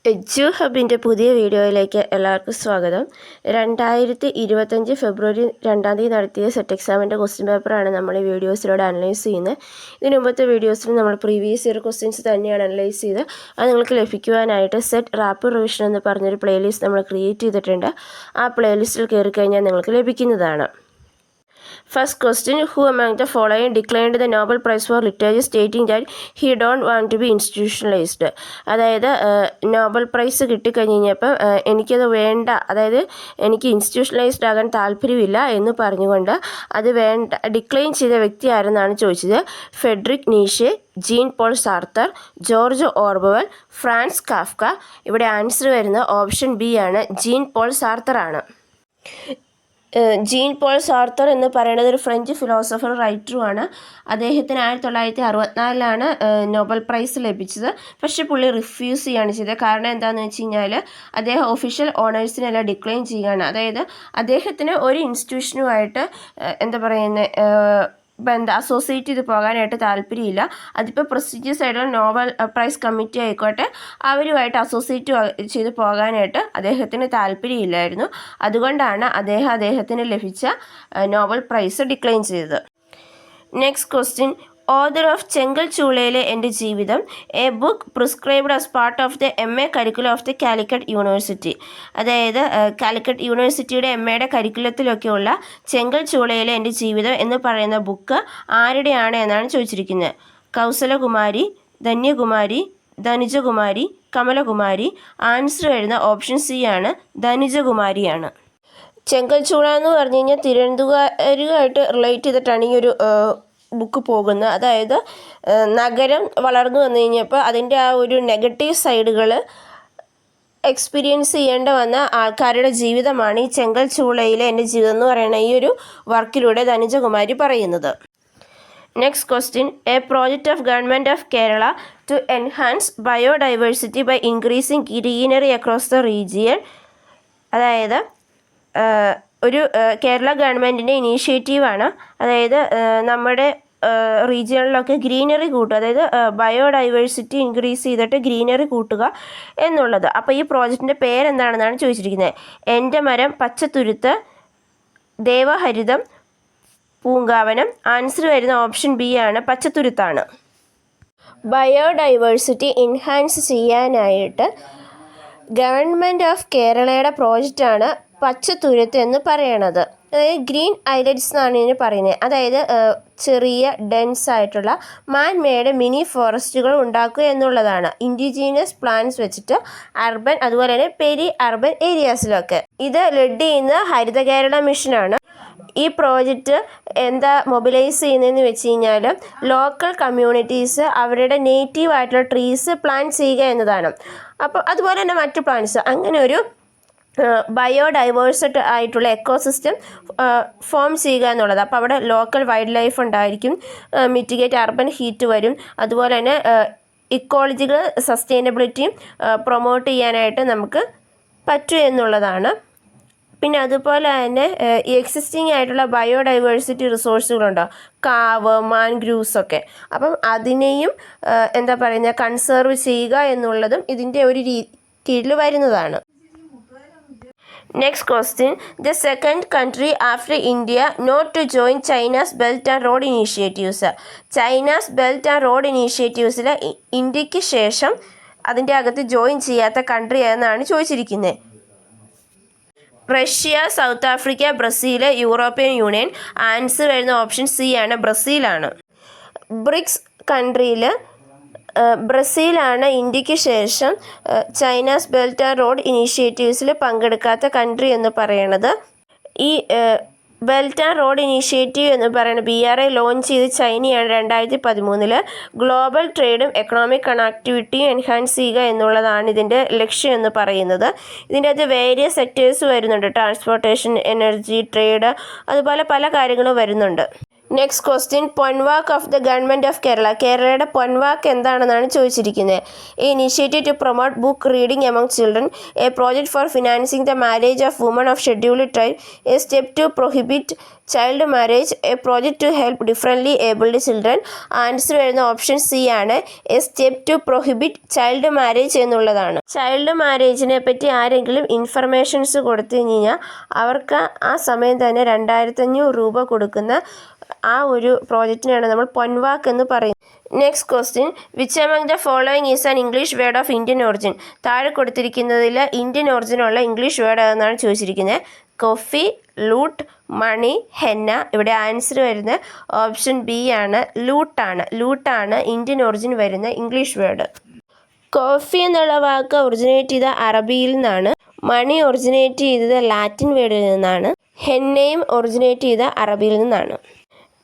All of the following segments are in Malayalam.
എഡ്യു ഹബിൻ്റെ പുതിയ വീഡിയോയിലേക്ക് എല്ലാവർക്കും സ്വാഗതം. 2025 ഫെബ്രുവരി 2 നടത്തിയ സെറ്റ് എക്സാമിൻ്റെ ക്വസ്റ്റ്യൻ പേപ്പറാണ് നമ്മൾ ഈ വീഡിയോസിലൂടെ അനലൈസ് ചെയ്യുന്നത്. ഇതിന് മുമ്പത്തെ വീഡിയോസിൽ നമ്മൾ പ്രീവിയസ് ഇയർ ക്വസ്റ്റ്യൻസ് തന്നെയാണ് അനലൈസ് ചെയ്ത് അത് നിങ്ങൾക്ക് ലഭിക്കുവാനായിട്ട് സെറ്റ് റാപ്പിഡ് റിവിഷൻ എന്ന് പറഞ്ഞൊരു പ്ലേലിസ്റ്റ് നമ്മൾ ക്രിയേറ്റ് ചെയ്തിട്ടുണ്ട്. ആ പ്ലേലിസ്റ്റിൽ കയറി കഴിഞ്ഞാൽ നിങ്ങൾക്ക് ലഭിക്കുന്നതാണ്. First question, who among the following declined the Nobel Prize for Literature stating that he don't want to be institutionalized? അതായത് നോബൽ പ്രൈസ് കിട്ടിക്കഴിഞ്ഞപ്പോൾ എനിക്കത് വേണ്ട, അതായത് എനിക്ക് ഇൻസ്റ്റിറ്റ്യൂഷണലൈസ്ഡ് ആകാൻ താല്പര്യമില്ല എന്ന് പറഞ്ഞുകൊണ്ട് അത് വേണ്ട ഡിക്ലൈൻ ചെയ്ത വ്യക്തി ആരെന്നാണ് ചോദിച്ചത്. Friedrich Nietzsche, Jean Paul Sartre, George Orwell, Franz Kafka. ഇവിടെ ആൻസർ വരുന്നത് ഓപ്ഷൻ ബി ആണ്, ജീൻ പോൾ സാർത്തർ ആണ്. ജീൻ പോൾ സാർത്തർ എന്ന് പറയുന്നത് ഒരു ഫ്രഞ്ച് ഫിലോസഫർ റൈറ്ററുമാണ്. അദ്ദേഹത്തിന് 1964 നോബൽ പ്രൈസ് ലഭിച്ചത്. പക്ഷേ പുള്ളി റിഫ്യൂസ് ചെയ്യാണ് ചെയ്തത്. കാരണം എന്താണെന്ന് വെച്ച് കഴിഞ്ഞാൽ അദ്ദേഹം ഒഫീഷ്യൽ ഓണേഴ്സിനെല്ലാം ഡിക്ലൈൻ ചെയ്യുകയാണ്. അതായത് അദ്ദേഹത്തിന് ഒരു ഇൻസ്റ്റിറ്റ്യൂഷനുമായിട്ട് അസോസിയേറ്റ് ചെയ്ത് പോകാനായിട്ട് താല്പര്യമില്ല. അതിപ്പോൾ പ്രസ്റ്റീജിയസ് ആയിട്ടുള്ള നോബൽ പ്രൈസ് കമ്മിറ്റി ആയിക്കോട്ടെ, അവരുമായിട്ട് അസോസിയേറ്റ് ചെയ്ത് പോകാനായിട്ട് അദ്ദേഹത്തിന് താല്പര്യമില്ലായിരുന്നു. അതുകൊണ്ടാണ് അദ്ദേഹത്തിന് ലഭിച്ച നോബൽ പ്രൈസ് ഡിക്ലൈൻ ചെയ്തത്. നെക്സ്റ്റ് ക്വസ്റ്റ്യൻ, ഓതർ ഓഫ് ചെങ്കൽ ചൂളയിലെ എൻ്റെ ജീവിതം, A book prescribed as part of the MA curriculum of the Calicut university. അതായത് കാലിക്കറ്റ് യൂണിവേഴ്സിറ്റിയുടെ MAയുടെ കരിക്കുലത്തിലൊക്കെയുള്ള ചെങ്കൽ ചൂളയിലെ എൻ്റെ ജീവിതം എന്ന് പറയുന്ന ബുക്ക് ആരുടെയാണ് എന്നാണ് ചോദിച്ചിരിക്കുന്നത്. കൗസലകുമാരി, ധന്യകുമാരി, ധനുജകുമാരി, കമലകുമാരി. ആൻസർ വരുന്ന ഓപ്ഷൻ സി ആണ്, ധനുജകുമാരിയാണ്. ചെങ്കൽ ചൂള എന്ന് പറഞ്ഞു കഴിഞ്ഞാൽ തിരുവനന്തപുരമായിട്ട് റിലേറ്റ് ചെയ്തിട്ടാണ് ഈ ഒരു ബുക്ക് പോകുന്നത്. അതായത് നഗരം വളർന്നു വന്നു കഴിഞ്ഞപ്പോൾ അതിൻ്റെ ആ ഒരു നെഗറ്റീവ് സൈഡുകൾ എക്സ്പീരിയൻസ് ചെയ്യേണ്ട വന്ന ആൾക്കാരുടെ ജീവിതമാണ് ഈ ചെങ്കൽ ചൂളയിലെ എൻ്റെ ജീവിതം എന്ന് പറയുന്ന ഈ ഒരു വർക്കിലൂടെ ധനുജകുമാരി പറയുന്നത്. Next question, a project of government of Kerala to enhance biodiversity by increasing greenery across the region. അതായത് ഒരു കേരള ഗവൺമെൻറ്റിൻ്റെ ഇനീഷ്യേറ്റീവാണ്. അതായത് നമ്മുടെ റീജിയണിലൊക്കെ ഗ്രീനറി കൂട്ടുക, അതായത് ബയോഡൈവേഴ്സിറ്റി ഇൻക്രീസ് ചെയ്തിട്ട് ഗ്രീനറി കൂട്ടുക എന്നുള്ളത്. അപ്പോൾ ഈ പ്രോജക്റ്റിൻ്റെ പേരെന്താണെന്നാണ് ചോദിച്ചിരിക്കുന്നത്. എൻ്റെ മരം, പച്ചത്തുരുത്ത്, ദേവഹരിതം, പൂങ്കാവനം. ആൻസർ വരുന്ന ഓപ്ഷൻ ബി ആണ്, പച്ചത്തുരുത്താണ്. ബയോഡൈവേഴ്സിറ്റി എൻഹാൻസ് ചെയ്യാനായിട്ട് ഗവൺമെൻറ് ഓഫ് കേരളയുടെ പ്രോജക്റ്റാണ് പച്ചത്തുരുത്ത് എന്ന് പറയണത്. അതായത് ഗ്രീൻ ഐലറ്റ്സ് എന്നാണ് ഇതിന് പറയുന്നത്. അതായത് ചെറിയ ഡെൻസ് ആയിട്ടുള്ള മാൻമെയ്ഡ് മിനി ഫോറസ്റ്റുകൾ ഉണ്ടാക്കുക എന്നുള്ളതാണ്. ഇൻഡിജീനിയസ് പ്ലാന്റ്സ് വെച്ചിട്ട് അർബൻ അതുപോലെ തന്നെ പെരി അർബൻ ഏരിയാസിലൊക്കെ. ഇത് ലീഡ് ചെയ്യുന്ന ഹരിത കേരള മിഷനാണ്. ഈ പ്രോജക്റ്റ് എന്താ മൊബിലൈസ് ചെയ്യുന്നതെന്ന് വെച്ച് കഴിഞ്ഞാൽ ലോക്കൽ കമ്മ്യൂണിറ്റീസ് അവരുടെ നേറ്റീവ് ആയിട്ടുള്ള ട്രീസ് പ്ലാന്റ് ചെയ്യുക എന്നതാണ്. അപ്പോൾ അതുപോലെ തന്നെ മറ്റ് പ്ലാന്റ്സ്, അങ്ങനെ ഒരു ബയോഡൈവേഴ്സിറ്റി ആയിട്ടുള്ള എക്കോസിസ്റ്റം ഫോം ചെയ്യുക എന്നുള്ളത്. അപ്പോൾ അവിടെ ലോക്കൽ വൈൽഡ് ലൈഫ് ഉണ്ടായിരിക്കും, മിറ്റിഗേറ്റ് അർബൻ ഹീറ്റ് വരും, അതുപോലെ തന്നെ ഇക്കോളജിക്കൽ സസ്റ്റൈനബിലിറ്റിയും പ്രൊമോട്ട് ചെയ്യാനായിട്ട് നമുക്ക് പറ്റും എന്നുള്ളതാണ്. പിന്നെ അതുപോലെ തന്നെ ഈ എക്സിസ്റ്റിംഗ് ആയിട്ടുള്ള ബയോഡൈവേഴ്സിറ്റി റിസോഴ്സുകളുണ്ടോ, കാവ്, മാൻഗ്രൂവ്സ് ഒക്കെ, അപ്പം അതിനെയും കൺസേർവ് ചെയ്യുക എന്നുള്ളതും ഇതിൻ്റെ ഒരു കീഴിൽ വരുന്നതാണ്. Next question, the second country after India not to join China's Belt and Road Initiatives. China's Belt and Road Initiatives ഇന്ത്യക്ക് ശേഷം അതിൻ്റെ അകത്ത് ജോയിൻ ചെയ്യാത്ത കൺട്രി എന്നാണ് ചോദിച്ചിരിക്കുന്നത്. Russia, South Africa, Brazil, European Union. Answer വരുന്ന ഓപ്ഷൻ സി ആണ്, ബ്രസീലാണ്. ബ്രിക്സ് കൺട്രിയിൽ ബ്രസീലാണ് ഇന്ത്യക്ക് ശേഷം ചൈനാസ് ബെൽറ്റ് ആൻഡ് റോഡ് ഇനീഷ്യേറ്റീവ്സിൽ പങ്കെടുക്കാത്ത കൺട്രി എന്ന് പറയുന്നത്. ഈ ബെൽറ്റ് ആൻഡ് റോഡ് ഇനീഷ്യേറ്റീവ് എന്ന് പറയുന്നത് BRI ലോഞ്ച് ചെയ്ത് ചൈനയാണ് 2013. ഗ്ലോബൽ ട്രേഡും എക്കണോമിക് കണക്ടിവിറ്റിയും എൻഹാൻസ് ചെയ്യുക എന്നുള്ളതാണ് ഇതിൻ്റെ ലക്ഷ്യം എന്ന് പറയുന്നത്. ഇതിൻ്റെ അകത്ത് വേരിയസ് സെക്ടേഴ്സ് വരുന്നുണ്ട്, ട്രാൻസ്പോർട്ടേഷൻ, എനർജി, ട്രേഡ്, അതുപോലെ പല കാര്യങ്ങളും വരുന്നുണ്ട്. Next question Ponvakku of the government of Kerala. കേരളയുടെ പൊൻവാക്ക് എന്താണെന്നാണ് ചോദിച്ചിരിക്കുന്നത്. A initiative to promote book reading among children, a project for financing the marriage of woman of scheduled tribe, a step to prohibit child marriage, a project to help differently abled children. Answer വരുന്ന ഓപ്ഷൻ സി ആണ്, a step to prohibit child marriage എന്നുള്ളതാണ്. ചൈൽഡ് മാരേജിനെ പറ്റി ആരെങ്കിലും ഇൻഫർമേഷൻസ് കൊടുത്തു കഴിഞ്ഞാൽ അവർക്ക് ആ സമയം തന്നെ 2500 രൂപ കൊടുക്കുന്ന ആ ഒരു പ്രോജക്റ്റിനാണ് നമ്മൾ പൊൻവാക്ക് എന്ന് പറയുന്നത്. Next question, which among the following is an English word of Indian origin. താഴെ കൊടുത്തിരിക്കുന്നതിൽ ഇന്ത്യൻ ഒറിജിനുള്ള ഇംഗ്ലീഷ് വേർഡ് ഏതെന്നാണ് ചോദിച്ചിരിക്കുന്നത്. കോഫി, ലൂട്ട്, മണി, ഹെന്ന. ഇവിടെ ആൻസർ വരുന്നത് ഓപ്ഷൻ ബി ആണ്, ലൂട്ടാണ്. ലൂട്ടാണ് ഇന്ത്യൻ ഒറിജിൻ വരുന്ന ഇംഗ്ലീഷ് വേർഡ്. കോഫി എന്നുള്ള വാക്ക് ഒറിജിനേറ്റ് ചെയ്ത അറബിയിൽ നിന്നാണ്. മണി ഒറിജിനേറ്റ് ചെയ്തത് ലാറ്റിൻ വേർഡിൽ നിന്നാണ്. ഹെന്നയും ഒറിജിനേറ്റ് ചെയ്ത അറബിയിൽ നിന്നാണ്.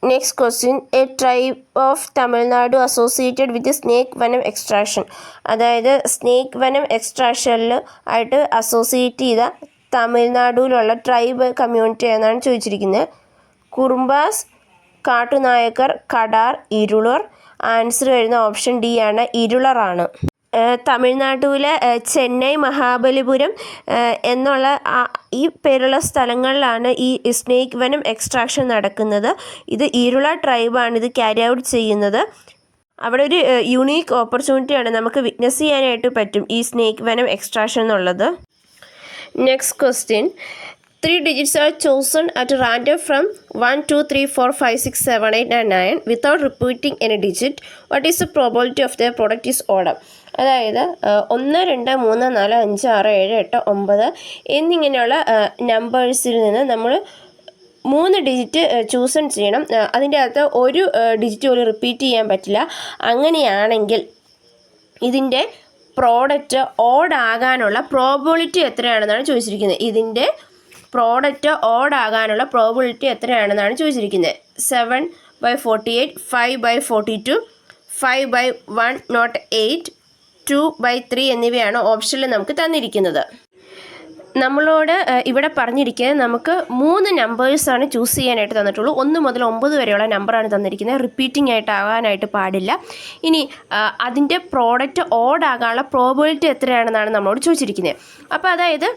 Next question, A tribe of Tamil Nadu associated with snake വനം എക്സ്ട്രാക്ഷൻ. അതായത് സ്നേക്ക് വനം എക്സ്ട്രാക്ഷനിൽ ആയിട്ട് അസോസിയേറ്റ് ചെയ്ത തമിഴ്നാടുവിലുള്ള ട്രൈബ് കമ്മ്യൂണിറ്റി എന്നാണ് ചോദിച്ചിരിക്കുന്നത്. കുറുംബാസ്, കാട്ടുനായക്കർ, കടാർ, ഇരുളർ. ആൻസർ വരുന്ന ഓപ്ഷൻ ഡി ആണ്, ഇരുളറാണ്. തമിഴ്നാട്ടിലെ ചെന്നൈ, മഹാബലിപുരം എന്നുള്ള ഈ പേരുള്ള സ്ഥലങ്ങളിലാണ് ഈ സ്നേക്ക് വനം എക്സ്ട്രാക്ഷൻ നടക്കുന്നത്. ഇത് ഇരുള ട്രൈബാണ് ഇത് ക്യാരി ഔട്ട് ചെയ്യുന്നത്. അവിടെ ഒരു യുണീക്ക് ഓപ്പർച്യൂണിറ്റിയാണ്, നമുക്ക് വിറ്റ്നസ് ചെയ്യാനായിട്ട് പറ്റും ഈ സ്നേക്ക് വനം എക്സ്ട്രാക്ഷൻ എന്നുള്ളത്. Next question, 3 digits are chosen at random from 1, 2, 3, 4, 5, 6, 7, 8 and 9 without repeating any digit. What is the probability of their product is order? അതായത് 1, 2, 3, 4, 5, 6, 7, 8, 9 എന്നിങ്ങനെയുള്ള നമ്പേഴ്സിൽ നിന്ന് നമ്മൾ 3 ഡിജിറ്റ് ചൂസൺ ചെയ്യണം. അതിൻ്റെ അകത്ത് ഒരു ഡിജിറ്റ് പോലും റിപ്പീറ്റ് ചെയ്യാൻ പറ്റില്ല. അങ്ങനെയാണെങ്കിൽ ഇതിൻ്റെ പ്രോഡക്റ്റ് ഓഡ് ആകാനുള്ള പ്രോബബിലിറ്റി എത്രയാണെന്നാണ് ചോദിച്ചിരിക്കുന്നത്. ഇതിൻ്റെ പ്രോഡക്റ്റ് ഓഡ് ആകാനുള്ള പ്രോബബിലിറ്റി എത്രയാണെന്നാണ് ചോദിച്ചിരിക്കുന്നത്. 7/48, 5/42, 5/108, 2/3 എന്നിവയാണ് ഓപ്ഷനിൽ നമുക്ക് തന്നിരിക്കുന്നത്. നമ്മളോട് ഇവിടെ പറഞ്ഞിരിക്കുന്നത് നമുക്ക് 3 നമ്പേഴ്സാണ് ചൂസ് ചെയ്യാനായിട്ട് തന്നിട്ടുള്ളൂ. 1 മുതൽ 9 വരെയുള്ള നമ്പറാണ് തന്നിരിക്കുന്നത്. റിപ്പീറ്റിംഗ് ആയിട്ട് ആകാനായിട്ട് പാടില്ല. ഇനി അതിൻ്റെ പ്രോഡക്റ്റ് ഓഡ് ആകാനുള്ള പ്രോബബിലിറ്റി എത്രയാണെന്നാണ് നമ്മളോട് ചോദിച്ചിരിക്കുന്നത്. അപ്പോൾ അതായത്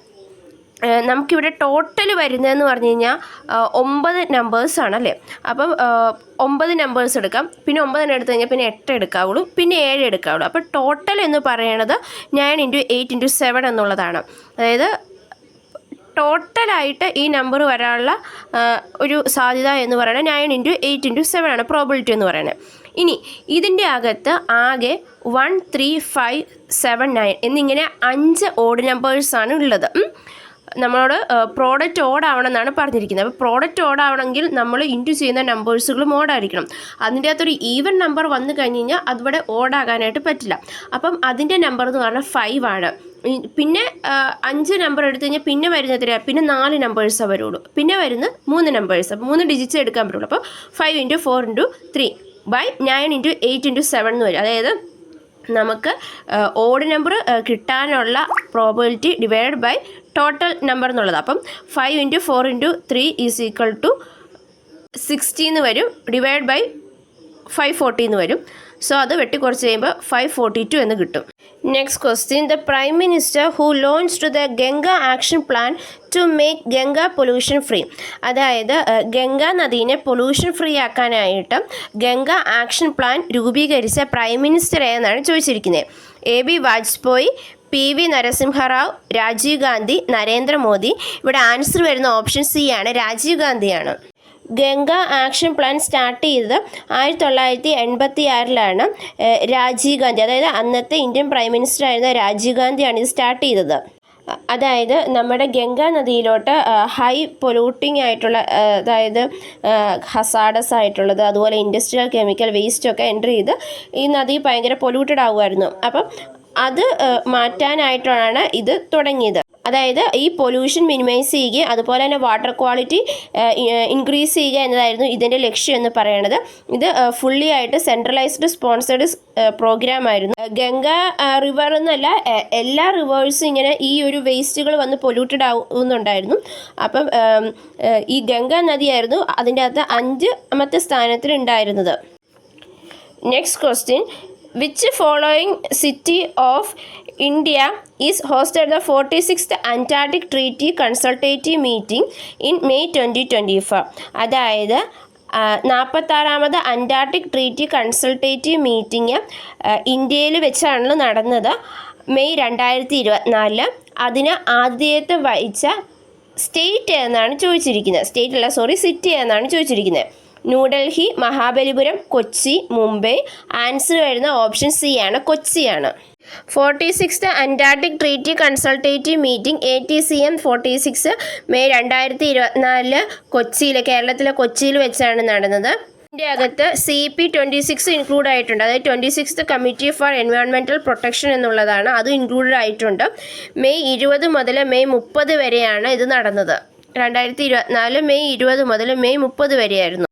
നമുക്കിവിടെ ടോട്ടൽ വരുന്നതെന്ന് പറഞ്ഞു കഴിഞ്ഞാൽ 9 നമ്പേഴ്സാണല്ലേ. അപ്പം 9 നമ്പേഴ്സ് എടുക്കാം. പിന്നെ 9 എടുത്തു കഴിഞ്ഞാൽ പിന്നെ 8 എടുക്കാവുള്ളൂ, പിന്നെ 7 എടുക്കാവുള്ളൂ. അപ്പോൾ ടോട്ടൽ എന്ന് പറയുന്നത് 9 × 8 × 7 എന്നുള്ളതാണ്. അതായത് ടോട്ടലായിട്ട് ഈ നമ്പർ വരാനുള്ള ഒരു സാധ്യത എന്ന് പറയുന്നത് 9 × 8 × 7 ആണ് പ്രോബിലിറ്റി എന്ന് പറയുന്നത്. ഇനി ഇതിൻ്റെ അകത്ത് ആകെ 1, 3, 5, 7, 9 എന്നിങ്ങനെ 5 ഓഡ് നമ്പേഴ്സാണ് ഉള്ളത്. നമ്മളോട് പ്രോഡക്റ്റ് ഓഡ് ആവണമെന്നാണ് പറഞ്ഞിരിക്കുന്നത്. അപ്പോൾ പ്രോഡക്റ്റ് ഓഡ് ആവണമെങ്കിൽ നമ്മൾ ഇൻറ്റു ചെയ്യുന്ന നമ്പേഴ്സുകളും ഓഡായിരിക്കണം. അതിൻ്റെ അകത്തൊരു ഈവൻ നമ്പർ വന്നു കഴിഞ്ഞ് കഴിഞ്ഞാൽ അതിവിടെ ഓഡാകാനായിട്ട് പറ്റില്ല. അപ്പം അതിൻ്റെ നമ്പർ എന്ന് പറഞ്ഞാൽ 5 ആണ്. പിന്നെ 5 നമ്പർ എടുത്തു കഴിഞ്ഞാൽ പിന്നെ വരുന്ന എത്രയാണ്? പിന്നെ 4 നമ്പേഴ്സാണ് വരുള്ളൂ. പിന്നെ വരുന്ന 3 നമ്പേഴ്സ്, അപ്പോൾ 3 ഡിജിറ്റ്സ് എടുക്കാൻ പറ്റുള്ളൂ. അപ്പോൾ 5 × 4 × 3/9 × 8 × 7 എന്ന് വരും. അതായത് നമുക്ക് ഓഡ് നമ്പർ കിട്ടാനുള്ള probability divided by total number എന്നുള്ളത്. അപ്പം 5 × 4 × 3 = 60 എന്ന് വരും. ഡിവൈഡ് ബൈ 540 എന്ന് വരും. സോ അത് വെട്ടിക്കുറച്ച് കഴിയുമ്പോൾ 542 എന്ന് കിട്ടും. Next question, the prime minister who launched the Ganga action plan to make Ganga pollution free. അതായത് ഗംഗ നദീനെ പൊല്യൂഷൻ ഫ്രീ ആക്കാനായിട്ട് ഗംഗ ആക്ഷൻ പ്ലാൻ രൂപീകരിച്ച പ്രൈം മിനിസ്റ്റർ ഏതെന്നാണ് ചോദിച്ചിരിക്കുന്നത്. AB Vajpayee, PV Narasimha Rao, Rajeev Gandhi, Narendra Modi. ഇവിടെ ആൻസർ വരുന്ന ഓപ്ഷൻ സി ആണ്, രാജീവ് ഗാന്ധിയാണ്. ഗംഗ ആക്ഷൻ പ്ലാൻ സ്റ്റാർട്ട് ചെയ്തത് 1986 രാജീവ് ഗാന്ധി, അതായത് അന്നത്തെ ഇന്ത്യൻ പ്രൈം മിനിസ്റ്റർ ആയിരുന്ന രാജീവ് ഗാന്ധിയാണ് ഇത് സ്റ്റാർട്ട് ചെയ്തത്. അതായത് നമ്മുടെ ഗംഗാ നദിയിലോട്ട് ഹൈ പൊല്യൂട്ടിംഗ് ആയിട്ടുള്ള, അതായത് ഹസാഡസ് ആയിട്ടുള്ളത്, അതുപോലെ ഇൻഡസ്ട്രിയൽ കെമിക്കൽ വേസ്റ്റൊക്കെ എൻ്റർ ചെയ്ത് ഈ നദി ഭയങ്കര പൊല്യൂട്ടഡ് ആകുമായിരുന്നു. അപ്പം അത് മാറ്റാനായിട്ടാണ് ഇത് തുടങ്ങിയത്. അതായത് ഈ പൊല്യൂഷൻ മിനിമൈസ് ചെയ്യുക, അതുപോലെ തന്നെ വാട്ടർ ക്വാളിറ്റി ഇൻക്രീസ് ചെയ്യുക എന്നതായിരുന്നു ഇതിൻ്റെ ലക്ഷ്യം എന്ന് പറയുന്നത്. ഇത് ഫുള്ളി ആയിട്ട് സെൻട്രലൈസ്ഡ് സ്പോൺസേഡ് പ്രോഗ്രാം ആയിരുന്നു. ഗംഗ റിവർ എന്നല്ല, എല്ലാ റിവേഴ്സും ഇങ്ങനെ ഈ ഒരു വേസ്റ്റുകൾ വന്ന് പൊല്യൂട്ടഡ് ആവുന്നുണ്ടായിരുന്നു. അപ്പം ഈ ഗംഗ നദിയായിരുന്നു അതിൻ്റെ അകത്ത് 5ാമത്തെ സ്ഥാനത്തിലുണ്ടായിരുന്നത്. Next question, which following city of India is hosted the 46th Antarctic treaty consultative meeting in May 2024. അതായത് 46ാമത് അന്റാർട്ടിക് ട്രീറ്റി കൺസൾട്ടേറ്റീവ് മീറ്റിംഗ് ഇന്ത്യയിൽ വെച്ചാണല്ലോ നടന്നത്, മെയ് 2024. അതിന് ആതിഥേയത്വം വഹിച്ച സ്റ്റേറ്റ് എന്നാണ് ചോദിച്ചിരിക്കുന്നത്. സിറ്റി എന്നാണ് ചോദിച്ചിരിക്കുന്നത്. ന്യൂഡൽഹി, മഹാബലിപുരം, കൊച്ചി, മുംബൈ. ആൻസർ വരുന്ന ഓപ്ഷൻ സി ആണ്, കൊച്ചിയാണ്. 46th Antarctic treaty consultative meeting ATCM 46 May 2024 കൊച്ചിയിൽ, കേരളത്തിലെ കൊച്ചിയിൽ വെച്ചാണ് നടന്നത്. ഇതിൻ്റെ അകത്ത് CP26 ഇൻക്ലൂഡ് ആയിട്ടുണ്ട്. അതായത് 26th committee for environmental protection എന്നുള്ളതാണ്, അത് ഇൻക്ലൂഡഡ് ആയിട്ടുണ്ട്. മെയ് 20 മുതൽ മെയ് 30 വരെയാണ് ഇത് നടന്നത്. 2024 മെയ് 20 മുതൽ മെയ് 30 വരെയായിരുന്നു.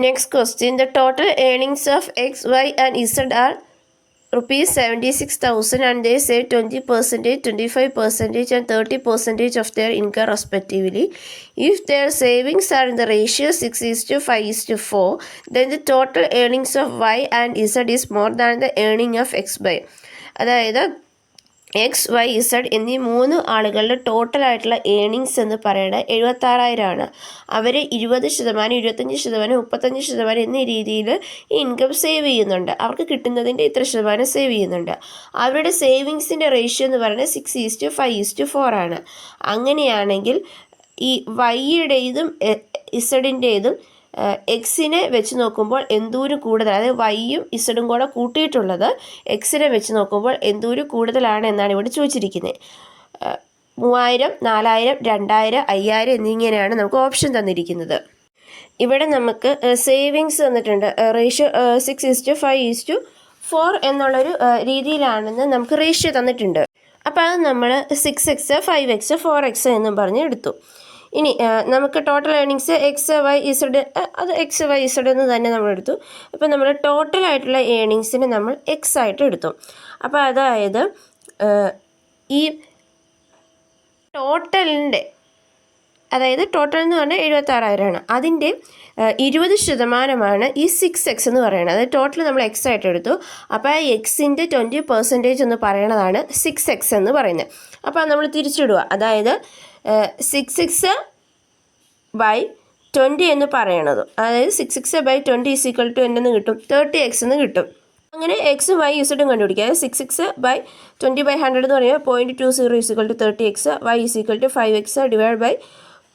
Next question, the total earnings of X, Y and Z are ₹76,000 and they save 20%, 25% and 30% of their income respectively. If their savings are in the ratio 6:5:4, then the total earnings of Y and Z is more than the earning of X by. അതായത് X, Y, Z എന്നീ 3 ആളുകളുടെ ടോട്ടലായിട്ടുള്ള ഏണിങ്സ് എന്ന് പറയുന്നത് 76,000 ആണ്. അവർ 20%, 25%, 35% എന്നീ രീതിയിൽ ഈ ഇൻകം സേവ് ചെയ്യുന്നുണ്ട്. അവർക്ക് കിട്ടുന്നതിൻ്റെ ഇത്ര ശതമാനം സേവ് ചെയ്യുന്നുണ്ട്. അവരുടെ സേവിങ്സിൻ്റെ റേഷ്യോ എന്ന് പറയുന്നത് 6:5:4 ആണ്. അങ്ങനെയാണെങ്കിൽ ഈ വൈയുടേതും ഇസഡിൻ്റേതും എക്സിനെ വെച്ച് നോക്കുമ്പോൾ എന്തോരം കൂടുതൽ, അതായത് വൈയും ഇസഡും കൂടെ കൂട്ടിയിട്ടുള്ളത് എക്സിനെ വെച്ച് നോക്കുമ്പോൾ എന്തോരം കൂടുതലാണ് എന്നാണ് ഇവിടെ ചോദിച്ചിരിക്കുന്നത്. 3000, 4000, 2000, 5000 എന്നിങ്ങനെയാണ് നമുക്ക് ഓപ്ഷൻ തന്നിരിക്കുന്നത്. ഇവിടെ നമുക്ക് സേവിങ്സ് തന്നിട്ടുണ്ട്. റേഷ്യോ 6:5:4 എന്നുള്ളൊരു രീതിയിലാണെന്ന് നമുക്ക് റേഷ്യോ തന്നിട്ടുണ്ട്. അപ്പോൾ അത് നമ്മൾ 6x, 5x, 4x എന്നും പറഞ്ഞ് എടുത്തു. ഇനി നമുക്ക് total earnings X, Y, Z, അത് X, Y, Z എന്ന് തന്നെ നമ്മൾ എടുത്തു. അപ്പോൾ നമ്മൾ ടോട്ടലായിട്ടുള്ള ഏർണിങ്സിന് നമ്മൾ X ആയിട്ട് എടുത്തു. അപ്പോൾ അതായത് ഈ ടോട്ടലിൻ്റെ, അതായത് ടോട്ടൽ എന്ന് പറഞ്ഞാൽ 76,000 ആണ്. അതിൻ്റെ 20% ഈ 6x എന്ന് പറയുന്നത്. അതായത് ടോട്ടൽ നമ്മൾ X ആയിട്ട് എടുത്തു. അപ്പോൾ ആ എക്സിൻ്റെ 20% എന്ന് പറയുന്നതാണ് 6x എന്ന് പറയുന്നത്. അപ്പോൾ നമ്മൾ തിരിച്ചിടുക. അതായത് 6x by 20 എന്ന് പറയണത്, അതായത് 6x by 20 = എന്തെന്ന് കിട്ടും, 30x എന്ന് കിട്ടും. അങ്ങനെ എക്സും വൈ ഇസഡും കണ്ടുപിടിക്കുക. അതായത് 6x by 20/100 എന്ന് പറയുമ്പോൾ 0.20 = 30x, y = 5x divided by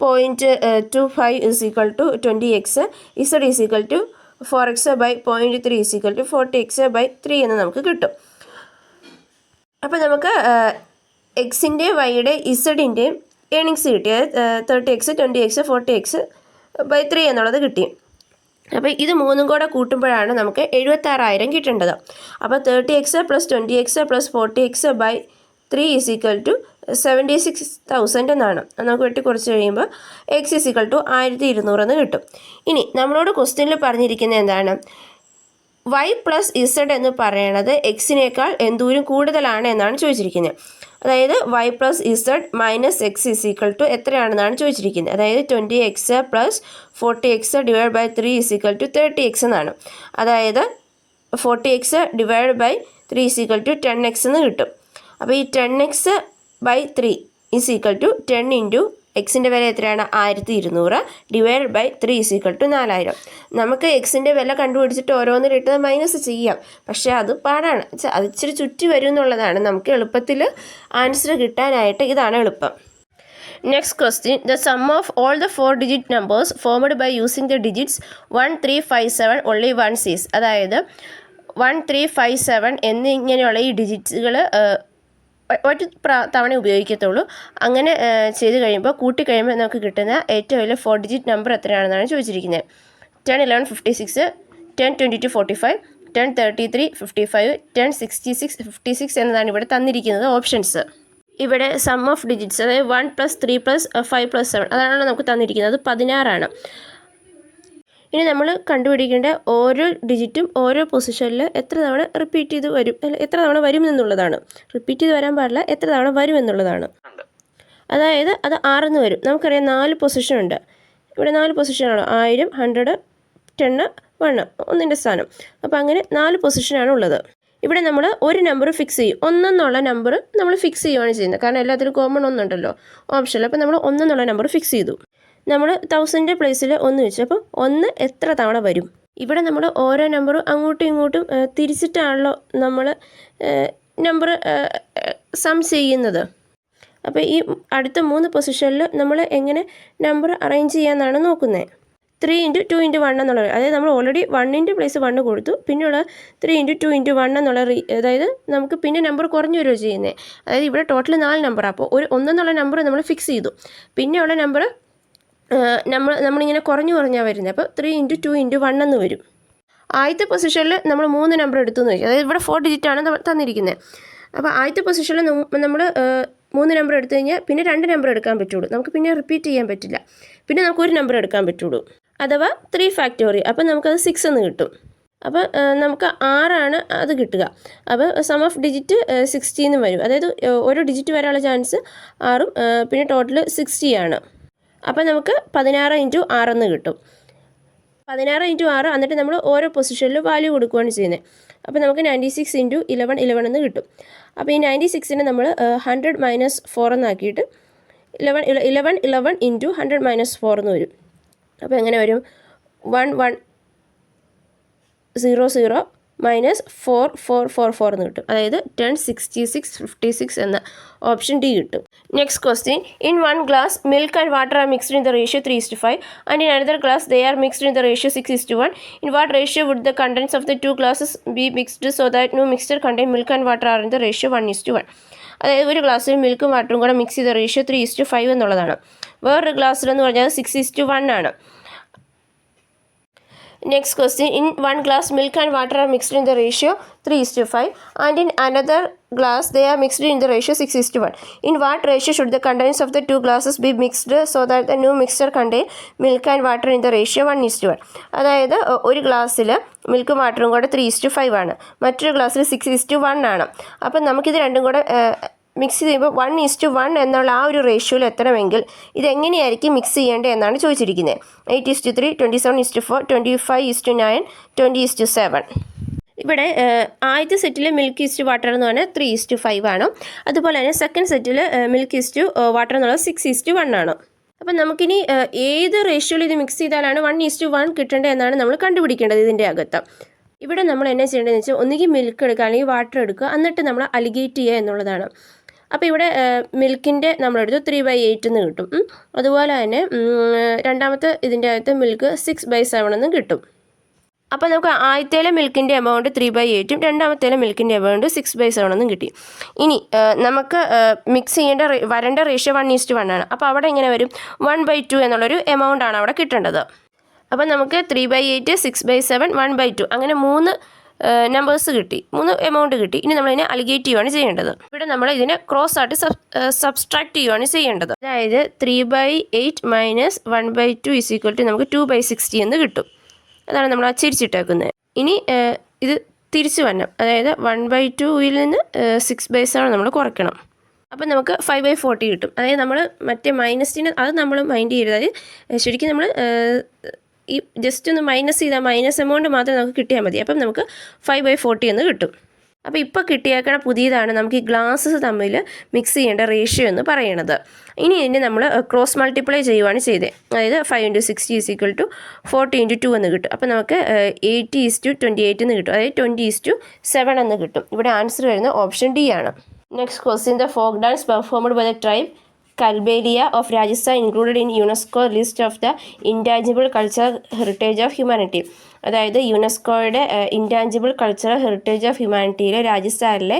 0.25 = 20x, z = 4x by 0.3 = 40x by 3 എന്ന് നമുക്ക് കിട്ടും. അപ്പോൾ നമുക്ക് എക്സിൻ്റെ, വൈയുടെ, ഇസഡിൻ്റെയും ഏണിങ്സ് കിട്ടി. 30x, 20x, 40x by 3 എന്നുള്ളത് കിട്ടി. അപ്പോൾ ഇത് 3 കൂടെ കൂട്ടുമ്പോഴാണ് നമുക്ക് 76,000 കിട്ടേണ്ടത്. അപ്പോൾ 30x + 20x + 40x by 3 = 76,000 എന്നാണ്. നമുക്ക് വെട്ടി കുറച്ച് കഴിയുമ്പോൾ x = 1,200 എന്ന് കിട്ടും. ഇനി നമ്മളോട് ക്വസ്റ്റ്യനിൽ പറഞ്ഞിരിക്കുന്നത് എന്താണ്, y + z എന്ന് പറയണത് എക്സിനേക്കാൾ എന്തോരം കൂടുതലാണ് എന്നാണ് ചോദിച്ചിരിക്കുന്നത്. അതായത് y + z - x = എത്രയാണെന്നാണ് ചോദിച്ചിരിക്കുന്നത്. അതായത് 20x + 40x divided by 3 = 30x എന്നാണ്. അതായത് 40x divided by 3 = 10x എന്ന് കിട്ടും. അപ്പോൾ ഈ 10x by 3 = 10 into എക്സിൻ്റെ വില എത്രയാണ്, 1,200 divided by 3 = 4,000. നമുക്ക് എക്സിൻ്റെ വില കണ്ടുപിടിച്ചിട്ട് ഓരോന്നിലിട്ട് മൈനസ് ചെയ്യാം, പക്ഷേ അത് പാടാണ്. അത് ഇച്ചിരി ചുറ്റി വരും എന്നുള്ളതാണ്. നമുക്ക് എളുപ്പത്തിൽ ആൻസർ കിട്ടാനായിട്ട് ഇതാണ് എളുപ്പം. Next question, the sum of all the 4-digit numbers formed by using the digits 1, 3, 5, 7 only once is. അതായത് 1, 3, 5, 7 എന്നിങ്ങനെയുള്ള ഈ ഡിജിറ്റ്സുകൾ ഒരു തവണ ഉപയോഗിക്കത്തുള്ളൂ. അങ്ങനെ ചെയ്ത് കഴിയുമ്പോൾ കൂട്ടിക്കഴിയുമ്പോൾ നമുക്ക് കിട്ടുന്ന ഏറ്റവും വലിയ 4-digit നമ്പർ എത്രയാണെന്നാണ് ചോദിച്ചിരിക്കുന്നത്. 10, 11, 56, 10, 22, 45, 10, 33, 55, 10, 66, 56 എന്നതാണ് ഇവിടെ തന്നിരിക്കുന്നത് ഓപ്ഷൻസ്. ഇവിടെ സം ഓഫ് ഡിജിറ്റ്സ്, അതായത് 1 + 3 + 5 + 7 അതാണ് നമുക്ക് തന്നിരിക്കുന്നത്. അത് 16 ഇനി നമ്മൾ കണ്ടുപിടിക്കേണ്ട ഓരോ ഡിജിറ്റും ഓരോ പൊസിഷനിൽ എത്ര തവണ റിപ്പീറ്റ് ചെയ്ത് വരും, എത്ര തവണ വരും എന്നുള്ളതാണ്. റിപ്പീറ്റ് ചെയ്ത് വരാൻ പാടില്ല, എത്ര തവണ വരും എന്നുള്ളതാണ്. അതായത് അത് 6 വരും. നമുക്കറിയാം 4 പൊസിഷൻ ഉണ്ട്. ഇവിടെ 4 പൊസിഷനാണ്, 1000, 100, 10, 1 ഒന്നിൻ്റെ സ്ഥാനം. അപ്പോൾ അങ്ങനെ 4 പൊസിഷനാണ് ഉള്ളത്. ഇവിടെ നമ്മൾ ഒരു നമ്പർ ഫിക്സ് ചെയ്യും. 1 എന്നുള്ള നമ്പർ നമ്മൾ ഫിക്സ് ചെയ്യുകയാണ് ചെയ്യുന്നത്. കാരണം എല്ലാത്തിനും കോമൺ ഒന്നുണ്ടല്ലോ ഓപ്ഷനിൽ. അപ്പോൾ നമ്മൾ 1 എന്നുള്ള നമ്പർ ഫിക്സ് ചെയ്തു. നമ്മൾ 1000 പ്ലേസിൽ 1 വെച്ചു. അപ്പോൾ 1 എത്ര തവണ വരും? ഇവിടെ നമ്മൾ ഓരോ നമ്പറും അങ്ങോട്ടും ഇങ്ങോട്ടും തിരിച്ചിട്ടാണല്ലോ നമ്മൾ നമ്പർ സം ചെയ്യുന്നത്. അപ്പോൾ ഈ അടുത്ത 3 പൊസിഷനിൽ നമ്മൾ എങ്ങനെ നമ്പർ അറേഞ്ച് ചെയ്യാമെന്നാണ് നോക്കുന്നത്. 3 × 2 × 1 എന്നുള്ളത്, അതായത് നമ്മൾ ഓൾറെഡി 1ൻ്റെ പ്ലേസ് 1 കൊടുത്തു. പിന്നെയുള്ള 3 × 2 × 1 എന്നുള്ള അതായത് നമുക്ക് പിന്നെ നമ്പർ കുറഞ്ഞു വരികയോ ചെയ്യുന്നത്. അതായത് ഇവിടെ ടോട്ടൽ 4 നമ്പറാണ്. അപ്പോൾ 1 എന്നുള്ള നമ്പർ നമ്മൾ ഫിക്സ് ചെയ്തു. പിന്നെയുള്ള നമ്പർ നമ്മളിങ്ങനെ കുറഞ്ഞാണ് വരുന്നത്. അപ്പോൾ 3 × 2 × 1 എന്ന് വരും. ആദ്യത്തെ പൊസിഷനിൽ നമ്മൾ 3 നമ്പർ എടുത്തു എന്ന് വയ്ക്കും. അതായത് ഇവിടെ 4 ഡിജിറ്റാണ് തന്നിരിക്കുന്നത്. അപ്പോൾ ആദ്യത്തെ പൊസിഷനിൽ നമ്മൾ 3 നമ്പർ എടുത്തു കഴിഞ്ഞാൽ പിന്നെ 2 നമ്പർ എടുക്കാൻ പറ്റുള്ളൂ. നമുക്ക് പിന്നെ റിപ്പീറ്റ് ചെയ്യാൻ പറ്റില്ല. പിന്നെ നമുക്ക് 1 നമ്പർ എടുക്കാൻ പറ്റുള്ളൂ, അഥവാ 3 ഫാക്ടോറിയൽ. അപ്പോൾ നമുക്കത് 6 എന്ന് കിട്ടും. അപ്പോൾ നമുക്ക് 6 അത് കിട്ടുക. അപ്പോൾ സം ഓഫ് ഡിജിറ്റ് 60 എന്ന് വരും. അതായത് ഓരോ ഡിജിറ്റ് വരാനുള്ള ചാൻസ് 6ഉം പിന്നെ ടോട്ടൽ 60 ആണ്. അപ്പോൾ നമുക്ക് 16 × 6 എന്ന് കിട്ടും. 16 × 6 എന്നിട്ട് നമ്മൾ ഓരോ പൊസിഷനിലും വാല്യൂ കൊടുക്കുകയാണ് ചെയ്യുന്നത്. അപ്പോൾ നമുക്ക് 96 × 11 11 എന്ന് കിട്ടും. അപ്പോൾ ഈ 96നെ നമ്മൾ 100 - 4 എന്നാക്കിയിട്ട് 11 11 × 100 - 4 എന്ന് വരും. അപ്പോൾ എങ്ങനെ വരും? 1 1 0 0 -4 4 4 4 എന്ന് കിട്ടും. അതായത് 10 66 56 എന്ന ഓപ്ഷൻ ഡി കിട്ടും. Next question. In 1 glass milk and water are mixed in the ratio 3:5 and in another glass they are mixed in the ratio 6:1. In what ratio would the contents of the 2 glasses be mixed so that no mixture contain milk and water are in the ratio 1:1? അതായത് ഒരു ഗ്ലാസ്സിൽ മിൽക്കും വാട്ടറും കൂടെ മിക്സ് ചെയ്ത റേഷ്യോ 3:5 എന്നുള്ളതാണ്. വേറൊരു ഗ്ലാസ്സിലെന്ന് പറഞ്ഞാൽ 6:1 ആണ്. Next question. In 1 glass milk and water are mixed in the ratio 3:5 and in another glass they are mixed in the ratio 6:1. In what ratio should the contents of the 2 glasses be mixed so that the new mixture contain milk and water in the ratio 1:1? അതായത് ഒരു ഗ്ലാസ്സിൽ മിൽക്കും വാട്ടറും കൂടെ 3:5 ആണ്, മറ്റൊരു ഗ്ലാസ്സിൽ 6:1 ആണ്. അപ്പം നമുക്കിത് രണ്ടും കൂടെ മിക്സ് ചെയ്യുമ്പോൾ 1:1 എന്നുള്ള ആ ഒരു റേഷ്യോയിൽ എത്തണമെങ്കിൽ ഇതെങ്ങനെയായിരിക്കും മിക്സ് ചെയ്യേണ്ടത് എന്നാണ് ചോദിച്ചിരിക്കുന്നത്. 8:3, 27:4, 25:9, 20:7. ഇവിടെ ആദ്യത്തെ സെറ്റിൽ മിൽക്ക് ഈസ്റ്റ് വാട്ടർ എന്ന് പറഞ്ഞാൽ 3:5 ആണ്. അതുപോലെ തന്നെ സെക്കൻഡ് സെറ്റിൽ മിൽക്ക് ഈസ്റ്റ് വാട്ടർ എന്നുള്ളത് 6:1 ആണ്. അപ്പം നമുക്കിനി ഏത് റേഷ്യോയിൽ ഇത് മിക്സ് ചെയ്താലാണ് 1:1 കിട്ടേണ്ടത് എന്നാണ് നമ്മൾ കണ്ടുപിടിക്കേണ്ടത് ഇതിൻ്റെ അകത്ത്. ഇവിടെ നമ്മൾ എന്നാ ചെയ്യേണ്ടതെന്ന് വെച്ചാൽ ഒന്നുകിൽ മിൽക്ക് എടുക്കുക അല്ലെങ്കിൽ വാട്ടർ എടുക്കുക, എന്നിട്ട് നമ്മൾ അലിഗേറ്റ് ചെയ്യുക എന്നുള്ളതാണ്. അപ്പോൾ ഇവിടെ മിൽക്കിൻ്റെ നമ്മളെടുത്ത് 3/8 എന്ന് കിട്ടും. അതുപോലെ തന്നെ രണ്ടാമത്തെ ഇതിൻ്റെ അകത്ത് മിൽക്ക് 6/7 എന്ന് കിട്ടും. അപ്പോൾ നമുക്ക് ആദ്യത്തേലെ മിൽക്കിൻ്റെ എമൗണ്ട് 3/8ഉം രണ്ടാമത്തേലെ മിൽക്കിൻ്റെ എമൗണ്ട് 6/7 എന്നും കിട്ടി. ഇനി നമുക്ക് മിക്സ് ചെയ്യേണ്ട വരേണ്ട റേഷ്യോ 1:1 ആണ്. അപ്പോൾ അവിടെ എങ്ങനെ വരും? 1/2 എന്നുള്ളൊരു എമൗണ്ട് ആണ് അവിടെ കിട്ടേണ്ടത്. അപ്പോൾ നമുക്ക് 3/8, 6/7, 1/2 അങ്ങനെ 3 നമ്പേഴ്സ് കിട്ടി, 3 എമൗണ്ട് കിട്ടി. ഇനി നമ്മളിതിനെ അലിഗേറ്റ് ചെയ്യുകയാണ് ചെയ്യേണ്ടത്. ഇവിടെ നമ്മൾ ഇതിനെ ക്രോസ് ആയിട്ട് സബ്സ്ട്രാക്ട് ചെയ്യുകയാണ് ചെയ്യേണ്ടത്. അതായത് 3/8 - 1/2 നമുക്ക് 2/60 എന്ന് കിട്ടും. അതാണ് നമ്മൾ അച്ചടിച്ചിട്ടേക്കുന്നത്. ഇനി ഇത് തിരിച്ചു വരണം, അതായത് 1/2ൽ നിന്ന് 6/7 നമ്മൾ കുറയ്ക്കണം. അപ്പം നമുക്ക് 5/40 കിട്ടും. അതായത് നമ്മൾ മറ്റേ മൈനസിന് അത് നമ്മൾ മൈൻഡ് ചെയ്യരുത്. ശരിക്കും നമ്മൾ ഈ ജസ്റ്റ് ഒന്ന് മൈനസ് ചെയ്താൽ മൈനസ് എമൗണ്ട് മാത്രം നമുക്ക് കിട്ടിയാൽ മതി. അപ്പം നമുക്ക് 5/40 എന്ന് കിട്ടും. അപ്പോൾ ഇപ്പോൾ കിട്ടിയേക്കണ പുതിയതാണ് നമുക്ക് ഈ ഗ്ലാസ്സസ് തമ്മിൽ മിക്സ് ചെയ്യേണ്ട റേഷ്യോ എന്ന് പറയണത്. ഇനി ഇതിനെ നമ്മൾ ക്രോസ് മൾട്ടിപ്ലൈ ചെയ്യുവാണ് ചെയ്തത്. അതായത് 5 × 60 = 40 × 2 എന്ന് കിട്ടും. അപ്പോൾ നമുക്ക് 80:28 എന്ന് കിട്ടും. അതായത് 20:7 എന്ന് കിട്ടും. ഇവിടെ ആൻസർ വരുന്നത് ഓപ്ഷൻ ഡി ആണ്. Next question. The folk dance performed by the tribe Kalbelia of Rajasthan included in UNESCO list of the intangible cultural heritage of humanity. അതായത് യുനെസ്കോയുടെ ഇൻടാഞ്ചിബിൾ കൾച്ചറൽ ഹെറിറ്റേജ് ഓഫ് ഹ്യൂമാനിറ്റിയിലെ രാജസ്ഥാനിലെ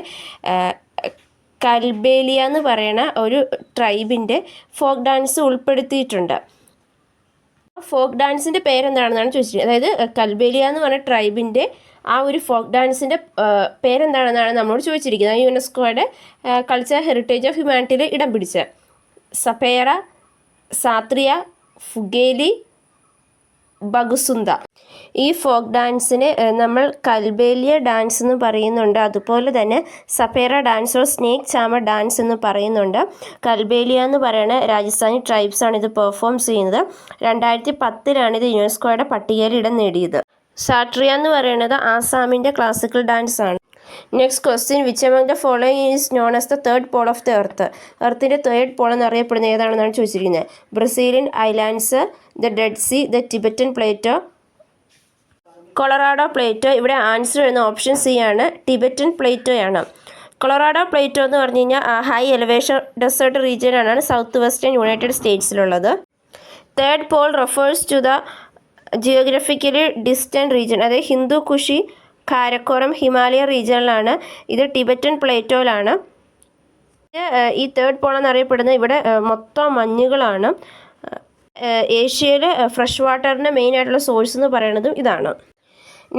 കൽബേലിയ എന്ന് പറയുന്ന ഒരു ട്രൈബിൻ്റെ ഫോക്ക് ഡാൻസ് ഉൾപ്പെടുത്തിയിട്ടുണ്ട്. ഫോക്ക് ഡാൻസിൻ്റെ പേരെന്താണെന്നാണ് ചോദിച്ചിരിക്കുന്നത്. അതായത് കൽബേലിയ എന്ന് പറഞ്ഞ ട്രൈബിൻ്റെ ആ ഒരു ഫോക്ക് ഡാൻസിൻ്റെ പേരെന്താണെന്നാണ് നമ്മളോട് ചോദിച്ചിരിക്കുന്നത്. യുനെസ്കോയുടെ കൾച്ചറൽ ഹെറിറ്റേജ് ഓഫ് ഹ്യൂമാനിറ്റിയിൽ ഇടം പിടിച്ച സപേറ, സാത്രിയ, ഫുഗേലി, ബഗുസുന്ദ. ഈ ഫോക്ക് ഡാൻസിനെ നമ്മൾ കൽബേലിയ ഡാൻസ് എന്ന് പറയുന്നുണ്ട്. അതുപോലെ തന്നെ Sapera dance or snake charmer dance എന്ന് പറയുന്നുണ്ട്. കൽബേലിയ എന്ന് പറയുന്ന രാജസ്ഥാനി ട്രൈബ്സാണ് ഇത് പെർഫോം ചെയ്യുന്നത്. 2010 ഇത് യുനെസ്കോയുടെ പട്ടികയിൽ ഇടം നേടിയത്. സാട്രിയ എന്ന് പറയുന്നത് ആസാമിൻ്റെ ക്ലാസിക്കൽ ഡാൻസ് ആണ്. Next question, which among the following is known as the third pole of the earth? എർത്തിൻ്റെ തേർഡ് പോൾ എന്നറിയപ്പെടുന്ന ഏതാണെന്നാണ് ചോദിച്ചിരിക്കുന്നത്. Brazilian islands, the Dead Sea, the Tibetan plateau, Colorado plateau. ഇവിടെ ആൻസർ വരുന്ന ഓപ്ഷൻ സി ആണ്, ടിബറ്റൻ പ്ലേറ്റോയാണ്. കൊളറാഡോ പ്ലേറ്റോ എന്ന് പറഞ്ഞു കഴിഞ്ഞാൽ ഹൈ എലിവേഷൻ ഡെസേർട്ട് റീജിയനാണ് സൗത്ത് വെസ്റ്റേൺ യുണൈറ്റഡ് സ്റ്റേറ്റ്സിലുള്ളത്. Third pole refers to the geographically distant region, അതായത് ഹിന്ദു കുഷി, കാരക്കോറം, ഹിമാലയ റീജിയനിലാണ്. ഇത് ടിബറ്റൻ പ്ലേറ്റോയിലാണ്. ഈ തേർഡ് പോൾ എന്നറിയപ്പെടുന്നത് ഇവിടെ മൊത്തം മഞ്ഞുകളാണ്. ഏഷ്യയിൽ ഫ്രഷ് വാട്ടറിൻ്റെ മെയിൻ ആയിട്ടുള്ള സോഴ്സ് എന്ന് പറയുന്നതും ഇതാണ്.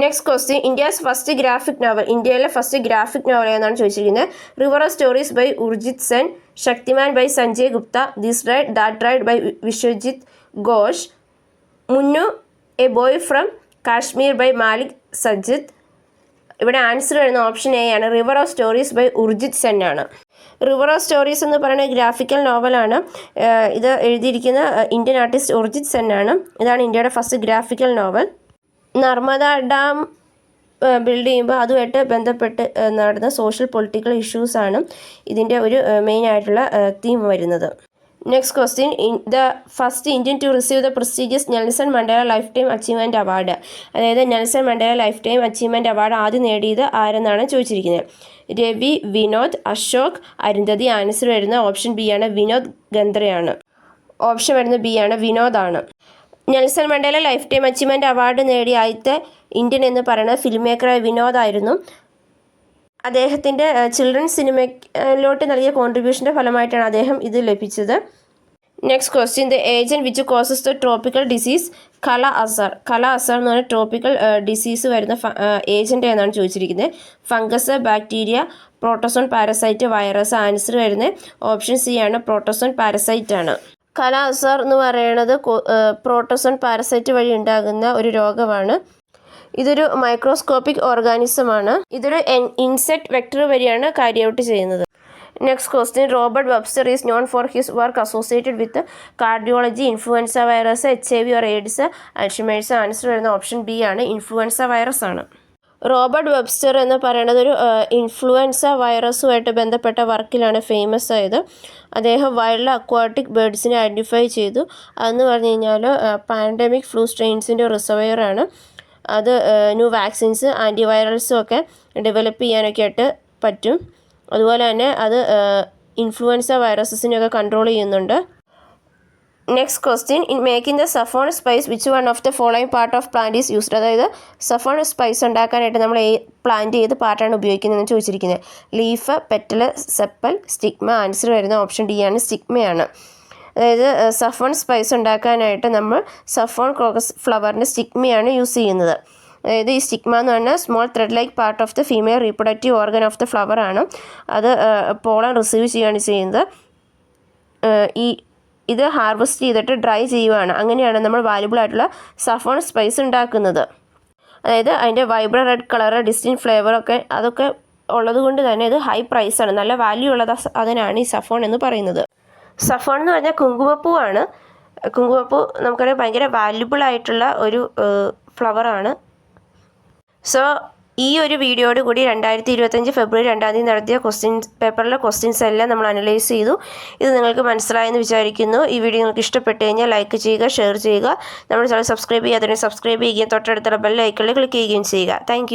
Next question, India's first graphic novel. ഇന്ത്യയിലെ ഫസ്റ്റ് ഗ്രാഫിക് നോവൽ എന്നാണ് ചോദിച്ചിരിക്കുന്നത്. River of stories by Orijit Sen, Shaktimaan by Sanjay Gupta, this side that side by Vishwajyoti Ghosh, Munnu a boy from Kashmir by Malik Sajad. ഇവിടെ ആൻസർ വരുന്ന ഓപ്ഷൻ എ ആണ്, river of stories by Orijit Sen ആണ്. റിവർ ഓഫ് സ്റ്റോറീസ് എന്ന് പറയുന്ന ഗ്രാഫിക്കൽ നോവലാണ്. ഇത് എഴുതിയിരിക്കുന്ന ഇന്ത്യൻ ആർട്ടിസ്റ്റ് ഉർജിത് സെൻ ആണ്. ഇതാണ് ഇന്ത്യയുടെ first graphical novel. Narmada dam build ചെയ്യുമ്പോൾ അതുമായിട്ട് ബന്ധപ്പെട്ട് നടന്ന സോഷ്യൽ പൊളിറ്റിക്കൽ ഇഷ്യൂസാണ് ഇതിൻ്റെ ഒരു മെയിൻ ആയിട്ടുള്ള തീം വരുന്നത്. Next question, the first Indian to receive the prestigious Nelson Mandela lifetime achievement award. അതായത് Nelson Mandela lifetime achievement award ആദ്യം നേടിയത് ആരെന്നാണ് ചോദിച്ചിരിക്കുന്നത്. രവി, വിനോദ്, അശോക്, അരുന്ധതി. ആൻസർ വരുന്ന ഓപ്ഷൻ ബി ആണ്, വിനോദ് ഗന്ദ്രയാണ്. ഓപ്ഷൻ വരുന്നത് ബി ആണ്, വിനോദാണ്. Nelson Mandela lifetime achievement award നേടിയ ആദ്യത്തെ ഇന്ത്യൻ എന്ന് പറയുന്നത് ഫിലിം മേക്കറായ വിനോദായിരുന്നു. അദ്ദേഹത്തിൻ്റെ ചിൽഡ്രൻസ് സിനിമയിലോട്ട് നൽകിയ കോൺട്രിബ്യൂഷൻ്റെ ഫലമായിട്ടാണ് അദ്ദേഹം ഇത് ലഭിച്ചത്. Next question, the agent which causes the tropical disease കല അസർ. കല അസർ എന്ന് പറഞ്ഞാൽ ട്രോപ്പിക്കൽ ഡിസീസ് വരുന്ന ഏജൻറ്റ് എന്നാണ് ചോദിച്ചിരിക്കുന്നത്. Fungus, bacteria, protozoan, parasite, virus. Answer വരുന്നത് ഓപ്ഷൻ സി ആണ്, പ്രോട്ടോസോൺ പാരസൈറ്റ് ആണ്. കല അസർ എന്ന് പറയുന്നത് പ്രോട്ടോസോൺ പാരസൈറ്റ് വഴി ഉണ്ടാകുന്ന ഒരു രോഗമാണ്. ഇതൊരു മൈക്രോസ്കോപ്പിക് ഓർഗാനിസമാണ്. ഇതൊരു ഇൻസെക്ട് വെക്ടർ വഴിയാണ് ക്യാരി ഔട്ട് ചെയ്യുന്നത്. Next question, Robert Webster is known for his work associated with cardiology, influenza virus, HIV or AIDS, Alzheimer's. Answer വരുന്ന ഓപ്ഷൻ ബി ആണ്, ഇൻഫ്ലുവൻസ വൈറസ് ആണ്. റോബർട്ട് വെബ്സ്റ്റർ എന്ന് പറയുന്നത് ഒരു ഇൻഫ്ലുവൻസ വൈറസുമായിട്ട് ബന്ധപ്പെട്ട വർക്കിലാണ് ഫേമസ് ആയത്. അദ്ദേഹം വൈൽഡ് അക്വാട്ടിക് ബേർഡ്സിനെ ഐഡൻറ്റിഫൈ ചെയ്തു. അതെന്ന് പറഞ്ഞു കഴിഞ്ഞാൽ പാൻഡമിക് ഫ്ലൂ സ്ട്രെയിൻസിൻ്റെ റിസർവയറാണ്. അത് ന്യൂ വാക്സിൻസ്, ആൻറ്റിവൈറൽസും ഒക്കെ ഡെവലപ്പ് ചെയ്യാനൊക്കെ ആയിട്ട് പറ്റും. അതുപോലെ തന്നെ അത് ഇൻഫ്ലുവൻസ വൈറസസിനെയൊക്കെ കൺട്രോൾ ചെയ്യുന്നുണ്ട്. Next question, in making the saffron spice which one of the following part of plant is used. അതായത് സഫോൺ സ്പൈസ് ഉണ്ടാക്കാനായിട്ട് നമ്മൾ പ്ലാന്റ് ഏത് പാർട്ടാണ് ഉപയോഗിക്കുന്നതെന്ന് ചോദിച്ചിരിക്കുന്നത്. Leaf, petal, sepal, stigma. Answer വരുന്ന ഓപ്ഷൻ ഡി ആണ്, സ്റ്റിഗ്മയാണ്. അതായത് സഫോൺ സ്പൈസ് ഉണ്ടാക്കാനായിട്ട് നമ്മൾ സഫോൺ ക്രോക്കസ് ഫ്ലവറിൻ്റെ സ്റ്റിഗ്മയാണ് യൂസ് ചെയ്യുന്നത്. അതായത് ഈ സ്റ്റിഗ്മ എന്ന് പറഞ്ഞാൽ small thread like part of the female reproductive organ of the flower ആണ്. അത് പോളൻ റിസീവ് ചെയ്യുകയാണ് ചെയ്യുന്നത്. ഇത് ഹാർവെസ്റ്റ് ചെയ്തിട്ട് ഡ്രൈ ചെയ്യുകയാണ്. അങ്ങനെയാണ് നമ്മൾ വാല്യുബിൾ ആയിട്ടുള്ള സഫോൺ സ്പൈസ് ഉണ്ടാക്കുന്നത്. അതായത് അതിൻ്റെ വൈബ്രന്റ് റെഡ് കളർ, ഡിസ്റ്റിൻറ്റ് ഫ്ലേവറൊക്കെ അതൊക്കെ ഉള്ളത് കൊണ്ട് തന്നെ ഇത് ഹൈ പ്രൈസാണ്, നല്ല വാല്യൂ ഉള്ളത് അതിനാണ് ഈ സഫോൺ എന്ന് പറയുന്നത്. സഫോൺ എന്ന് പറഞ്ഞാൽ കുങ്കുമപ്പൂവാണ്. കുങ്കുമപ്പൂ നമുക്കറിയാം ഭയങ്കര വാല്യുബിൾ ആയിട്ടുള്ള ഒരു ഫ്ലവറാണ്. സോ ഈ ഒരു വീഡിയോയോട് കൂടി 2025 ഫെബ്രുവരി 2 നടത്തിയ പേപ്പറിലെ ക്വസ്റ്റ്യൻസ് എല്ലാം നമ്മൾ അനലൈസ് ചെയ്തു. ഇത് നിങ്ങൾക്ക് മനസ്സിലായെന്ന് വിചാരിക്കുന്നു. ഈ വീഡിയോ നിങ്ങൾക്ക് ഇഷ്ടപ്പെട്ട് കഴിഞ്ഞാൽ ലൈക്ക് ചെയ്യുക, ഷെയർ ചെയ്യുക. നമ്മുടെ ചാനൽ സബ്സ്ക്രൈബ് ചെയ്യാത്തതിനെ സബ്സ്ക്രൈബ് ചെയ്യുകയും തൊട്ടടുത്തുള്ള ബെൽ ഐക്കണിൽ ക്ലിക്ക് ചെയ്യുകയും ചെയ്യുക. താങ്ക്